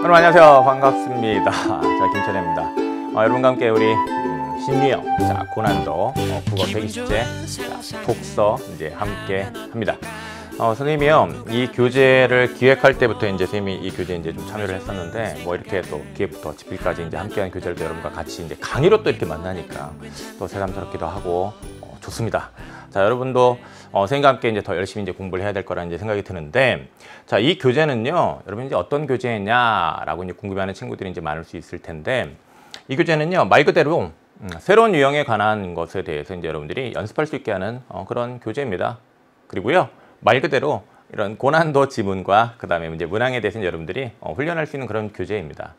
여러분 안녕하세요. 반갑습니다. 자, 김철현입니다. 여러분과 함께 우리 신유형, 자, 고난도 국어 120제 독서 이제 함께 합니다. 선생님이요, 이 교재를 기획할 때부터 이제 선생님이 이 교재에 이제 좀 참여를 했었는데, 뭐 이렇게 또 기획부터 집필까지 이제 함께한 교재를 여러분과 같이 이제 강의로 또 이렇게 만나니까 또 새삼스럽기도 하고 좋습니다. 자, 여러분도 선생님과 함께 이제 더 열심히 이제 공부를 해야 될 거라는 이제 생각이 드는데, 자, 이 교재는요, 여러분 이제 어떤 교재냐라고 이제 궁금해하는 친구들이 이제 많을 수 있을 텐데, 이 교재는요, 말 그대로 새로운 유형에 관한 것에 대해서 이제 여러분들이 연습할 수 있게 하는 그런 교재입니다. 그리고요, 말 그대로 이런 고난도 지문과 그 다음에 이제 문항에 대해서 여러분들이 훈련할 수 있는 그런 교재입니다.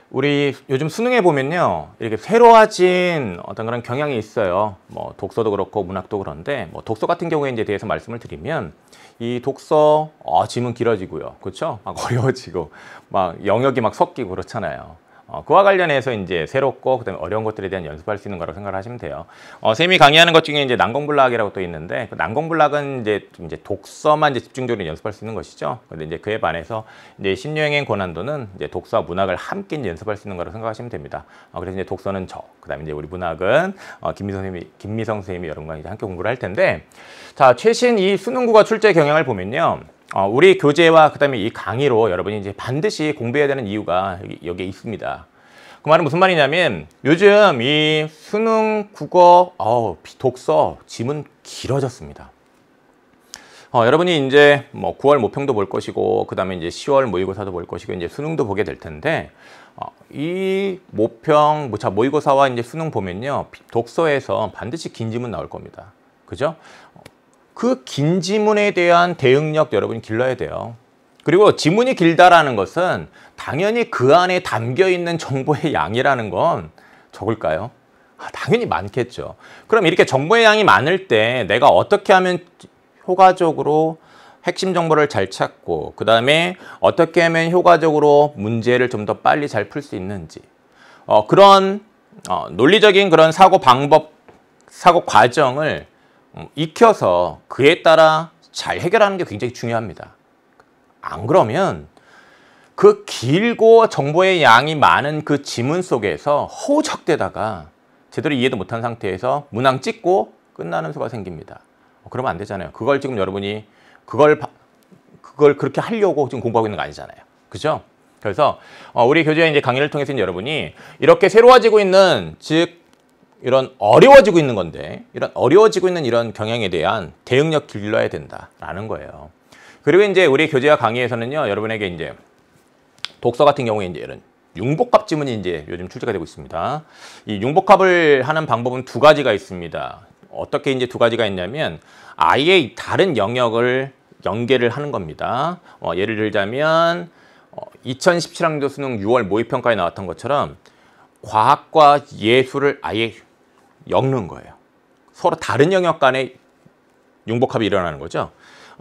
우리 요즘 수능에 보면요, 이렇게 새로워진 어떤 그런 경향이 있어요. 뭐 독서도 그렇고 문학도 그런데, 뭐 독서 같은 경우에 이제 대해서 말씀을 드리면, 이 독서 지문 길어지고요, 그렇죠? 막 어려워지고, 막 영역이 막 섞이고 그렇잖아요. 그와 관련해서 이제 새롭고 그다음에 어려운 것들에 대한 연습할 수 있는 거라고 생각을 하시면 돼요. 쌤이 강의하는 것 중에 이제 난공불락이라고 또 있는데, 그 난공불락은 이제 독서만 이제 집중적으로 연습할 수 있는 것이죠. 근데 이제 그에 반해서 이제 신유형의 고난도는 이제 독서와 문학을 함께 이제 연습할 수 있는 거라고 생각하시면 됩니다. 그래서 이제 독서는 그다음에 이제 우리 문학은 김미성 선생님이 여러분과 이제 함께 공부를 할 텐데, 자, 최신 이 수능국어 출제 경향을 보면요, 우리 교재와 그다음에 이 강의로 여러분이 이제 반드시 공부해야 되는 이유가 여기에 있습니다. 그 말은 무슨 말이냐면, 요즘 이 수능 국어 독서 지문 길어졌습니다. 여러분이 이제 뭐 9월 모평도 볼 것이고, 그다음에 이제 10월 모의고사도 볼 것이고, 이제 수능도 보게 될 텐데, 이 모평, 모의고사와 이제 수능 보면요, 독서에서 반드시 긴 지문 나올 겁니다. 그죠? 그 긴 지문에 대한 대응력 여러분이 길러야 돼요. 그리고 지문이 길다라는 것은 당연히 그 안에 담겨 있는 정보의 양이라는 건 적을까요? 당연히 많겠죠. 그럼 이렇게 정보의 양이 많을 때 내가 어떻게 하면 효과적으로 핵심 정보를 잘 찾고, 그 다음에 어떻게 하면 효과적으로 문제를 좀 더 빨리 잘 풀 수 있는지, 그런 논리적인 그런 사고 방법, 사고 과정을 익혀서 그에 따라 잘 해결하는 게 굉장히 중요합니다. 안 그러면 그 길고 정보의 양이 많은 그 지문 속에서 허우적대다가 제대로 이해도 못한 상태에서 문항 찍고 끝나는 수가 생깁니다. 그러면 안 되잖아요. 그걸 지금 여러분이 그걸 그렇게 하려고 지금 공부하고 있는 거 아니잖아요. 그죠? 그래서 우리 교재의 이제 강의를 통해서 여러분이 이렇게 새로워지고 있는, 즉 이런 어려워지고 있는 건데, 이런 어려워지고 있는 이런 경향에 대한 대응력 길러야 된다라는 거예요. 그리고 이제 우리 교재와 강의에서는요, 여러분에게 이제 독서 같은 경우에 이제 이런 융복합 지문이 이제 요즘 출제가 되고 있습니다. 이 융복합을 하는 방법은 두 가지가 있습니다. 어떻게 이제 두 가지가 있냐면, 아예 다른 영역을 연계를 하는 겁니다. 예를 들자면 2017학년도 수능 6월 모의평가에 나왔던 것처럼 과학과 예술을 아예 엮는 거예요. 서로 다른 영역 간의 융복합이 일어나는 거죠.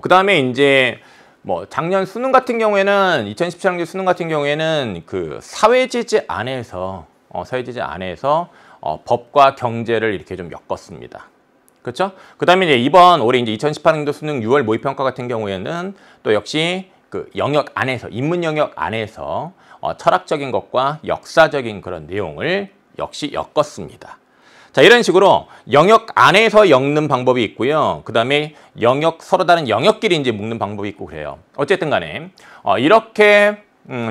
그 다음에 이제 뭐 작년 수능 같은 경우에는, 2017학년 수능 같은 경우에는 그 사회지제 안에서 법과 경제를 이렇게 좀 엮었습니다. 그렇죠? 그 다음에 이제 이번 올해 이제 2018학년도 수능 6월 모의평가 같은 경우에는 또 역시 그 영역 안에서, 인문 영역 안에서 철학적인 것과 역사적인 그런 내용을 역시 엮었습니다. 자, 이런 식으로 영역 안에서 엮는 방법이 있고요. 그 다음에 서로 다른 영역끼리 이제 묶는 방법이 있고 그래요. 어쨌든 간에, 이렇게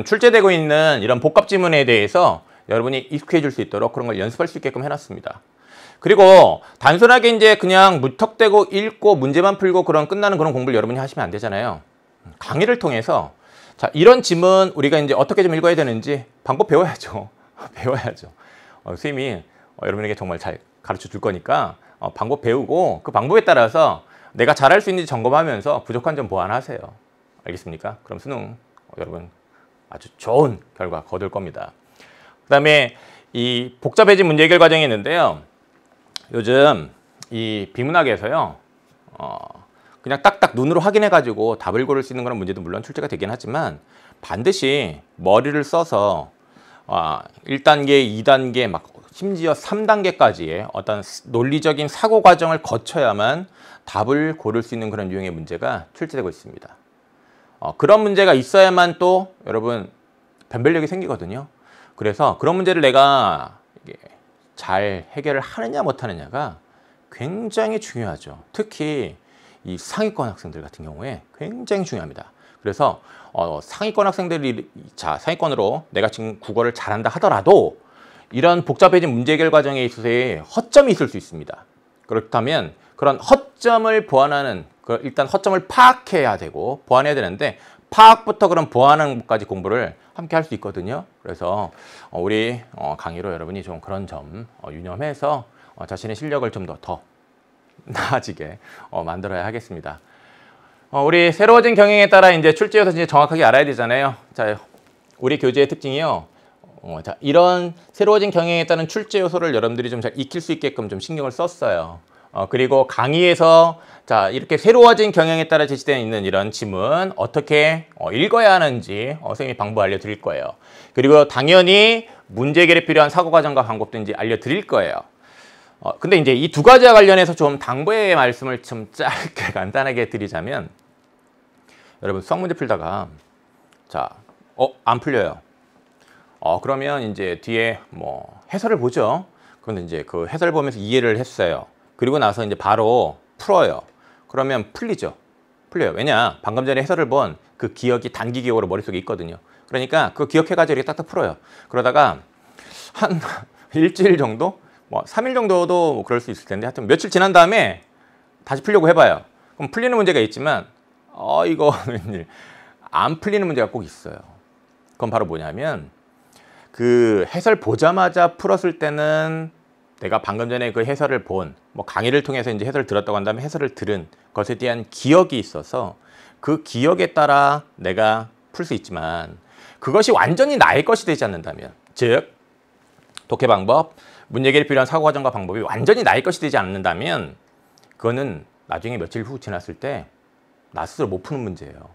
출제되고 있는 이런 복합 지문에 대해서 여러분이 익숙해질 수 있도록 그런 걸 연습할 수 있게끔 해놨습니다. 그리고 단순하게 이제 그냥 무턱대고 읽고 문제만 풀고 끝나는 그런 공부를 여러분이 하시면 안 되잖아요. 강의를 통해서, 자, 이런 지문 우리가 이제 어떻게 좀 읽어야 되는지 방법 배워야죠. 배워야죠. 선생님이 여러분에게 정말 잘 가르쳐 줄 거니까 방법 배우고 그 방법에 따라서 내가 잘할 수 있는지 점검하면서 부족한 점 보완하세요. 알겠습니까? 그럼 수능 여러분 아주 좋은 결과 거둘 겁니다. 그 다음에 이 복잡해진 문제 해결 과정이 있는데요. 요즘 이 비문학에서요, 그냥 딱딱 눈으로 확인해가지고 답을 고를 수 있는 그런 문제도 물론 출제가 되긴 하지만, 반드시 머리를 써서 1단계, 2단계, 막 심지어 3단계까지의 어떤 논리적인 사고 과정을 거쳐야만 답을 고를 수 있는 그런 유형의 문제가 출제되고 있습니다. 그런 문제가 있어야만 또 여러분 변별력이 생기거든요. 그래서 그런 문제를 내가 잘 해결을 하느냐 못하느냐가 굉장히 중요하죠. 특히 이 상위권 학생들 같은 경우에 굉장히 중요합니다. 그래서 상위권 학생들이 상위권으로 내가 지금 국어를 잘한다 하더라도 이런 복잡해진 문제 해결 과정에 있어서의 허점이 있을 수 있습니다. 그렇다면 그런 허점을 보완하는 일단 허점을 파악해야 되고 보완해야 되는데 파악부터 그런 보완하는 것까지 공부를 함께 할 수 있거든요. 그래서 우리 강의로 여러분이 좀 그런 점 유념해서 자신의 실력을 좀 더 나아지게 만들어야 하겠습니다. 우리 새로워진 경영에 따라 이제 출제요소 이제 정확하게 알아야 되잖아요. 자, 우리 교재의 특징이요. 자, 이런 새로워진 경영에 따른 출제 요소를 여러분들이 좀 잘 익힐 수 있게끔 좀 신경을 썼어요. 그리고 강의에서 자, 이렇게 새로워진 경영에 따라 제시되어 있는 이런 지문 어떻게 읽어야 하는지 선생님이 방법 알려드릴 거예요. 그리고 당연히 문제 해결에 필요한 사고 과정과 방법도 이제 알려드릴 거예요. 근데 이제 이 두 가지와 관련해서 좀 당부의 말씀을 좀 짧게 간단하게 드리자면 여러분 수학 문제 풀다가 자, 안 풀려요. 그러면 이제 뒤에 뭐 해설을 보죠. 그런데 이제 그 해설 보면서 이해를 했어요. 그리고 나서 이제 바로 풀어요. 그러면 풀리죠. 풀려요. 왜냐? 방금 전에 해설을 본 그 기억이 단기 기억으로 머릿속에 있거든요. 그러니까 그 기억해가지고 이렇게 딱딱 풀어요. 그러다가 한 일주일 정도? 뭐 3일 정도도 뭐 그럴 수 있을 텐데 하여튼 며칠 지난 다음에 다시 풀려고 해봐요. 그럼 풀리는 문제가 있지만 이거 웬일 안 풀리는 문제가 꼭 있어요. 그건 바로 뭐냐면 그 해설 보자마자 풀었을 때는 내가 방금 전에 그 해설을 본 뭐 강의를 통해서 이제 해설을 들었다고 한 다음에 해설을 들은 것에 대한 기억이 있어서 그 기억에 따라 내가 풀 수 있지만 그것이 완전히 나의 것이 되지 않는다면 즉 독해 방법, 문제 해결에 필요한 사고 과정과 방법이 완전히 나의 것이 되지 않는다면 그거는 나중에 며칠 후 지났을 때 나 스스로 못 푸는 문제예요.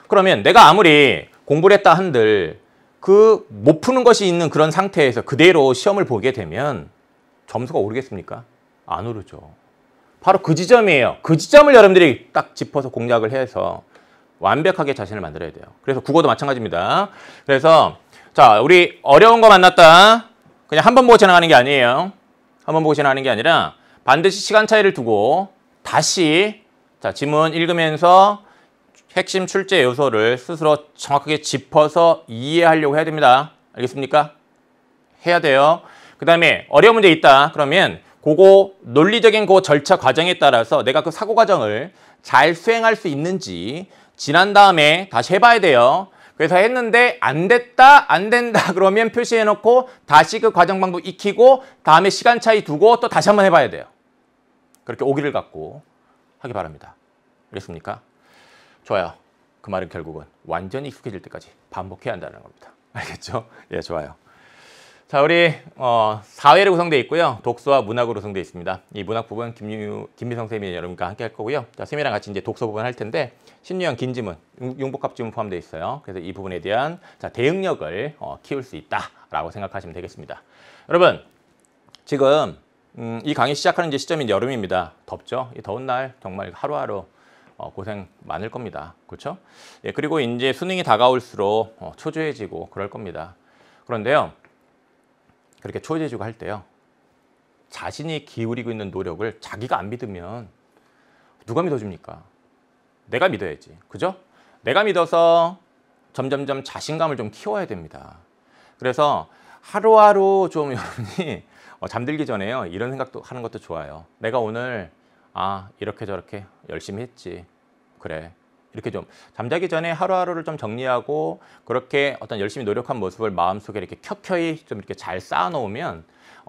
그러면 내가 아무리 공부를 했다 한들 그 못 푸는 것이 있는 그런 상태에서 그대로 시험을 보게 되면 점수가 오르겠습니까? 안 오르죠. 바로 그 지점이에요. 그 지점을 여러분들이 딱 짚어서 공략을 해서 완벽하게 자신을 만들어야 돼요. 그래서 국어도 마찬가지입니다. 그래서 자, 우리 어려운 거 만났다. 그냥 한 번 보고 지나가는 게 아니에요. 한 번 보고 지나가는 게 아니라 반드시 시간 차이를 두고 다시 자, 지문 읽으면서 핵심 출제 요소를 스스로 정확하게 짚어서 이해하려고 해야 됩니다. 알겠습니까? 해야 돼요. 그 다음에 어려운 문제 있다. 그러면 그거 논리적인 그 절차 과정에 따라서 내가 그 사고 과정을 잘 수행할 수 있는지 지난 다음에 다시 해봐야 돼요. 그래서 했는데 안 됐다, 안 된다 그러면 표시해놓고 다시 그 과정 방법 익히고 다음에 시간 차이 두고 또 다시 한번 해봐야 돼요. 그렇게 오기를 갖고 하기 바랍니다. 알겠습니까? 좋아요. 그 말은 결국은 완전히 익숙해질 때까지 반복해야 한다는 겁니다. 알겠죠? 예, 좋아요. 자, 우리 4회로 구성되어 있고요. 독서와 문학으로 구성되어 있습니다. 이 문학 부분 김미성 선생님이 여러분과 함께 할 거고요. 자, 선생님이랑 같이 이제 독서 부분 할 텐데 신유형 긴 지문, 융복합 지문 포함되어 있어요. 그래서 이 부분에 대한 대응력을 키울 수 있다라고 생각하시면 되겠습니다. 여러분, 지금 이 강의 시작하는 이제 시점이 여름입니다. 덥죠? 이 더운 날 정말 하루하루 고생 많을 겁니다. 그렇죠? 예, 그리고 이제 수능이 다가올수록 초조해지고 그럴 겁니다. 그런데요. 그렇게 초조해지고 할 때요. 자신이 기울이고 있는 노력을 자기가 안 믿으면 누가 믿어줍니까? 내가 믿어야지. 그죠? 내가 믿어서 점점점 자신감을 좀 키워야 됩니다. 그래서 하루하루 좀 여러분이 잠들기 전에요. 이런 생각도 하는 것도 좋아요. 내가 오늘 이렇게 저렇게 열심히 했지. 그래. 이렇게 좀 잠자기 전에 하루하루를 좀 정리하고 그렇게 어떤 열심히 노력한 모습을 마음속에 이렇게 켜켜이 좀 이렇게 잘 쌓아놓으면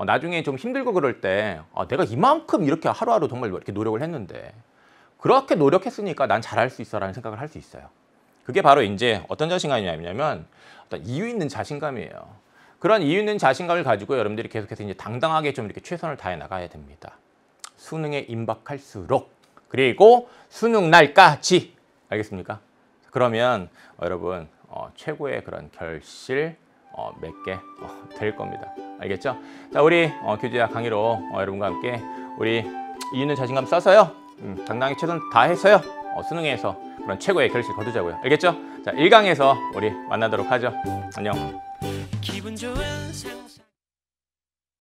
나중에 좀 힘들고 그럴 때 내가 이만큼 이렇게 하루하루 정말 이렇게 노력을 했는데 그렇게 노력했으니까 난 잘할 수 있어라는 생각을 할 수 있어요. 그게 바로 이제 어떤 자신감이냐면 어떤 이유 있는 자신감이에요. 그런 이유 있는 자신감을 가지고 여러분들이 계속해서 이제 당당하게 좀 이렇게 최선을 다해 나가야 됩니다. 수능에 임박할수록 그리고 수능 날까지 알겠습니까? 그러면 여러분 최고의 그런 결실 맺게 될 겁니다. 알겠죠? 자, 우리 교재와 강의로 여러분과 함께 우리 이유 있는 자신감 써서요. 당당히 최선 다해서요. 수능에서 그런 최고의 결실 거두자고요. 알겠죠? 자, 1강에서 우리 만나도록 하죠. 안녕. 기분 좋은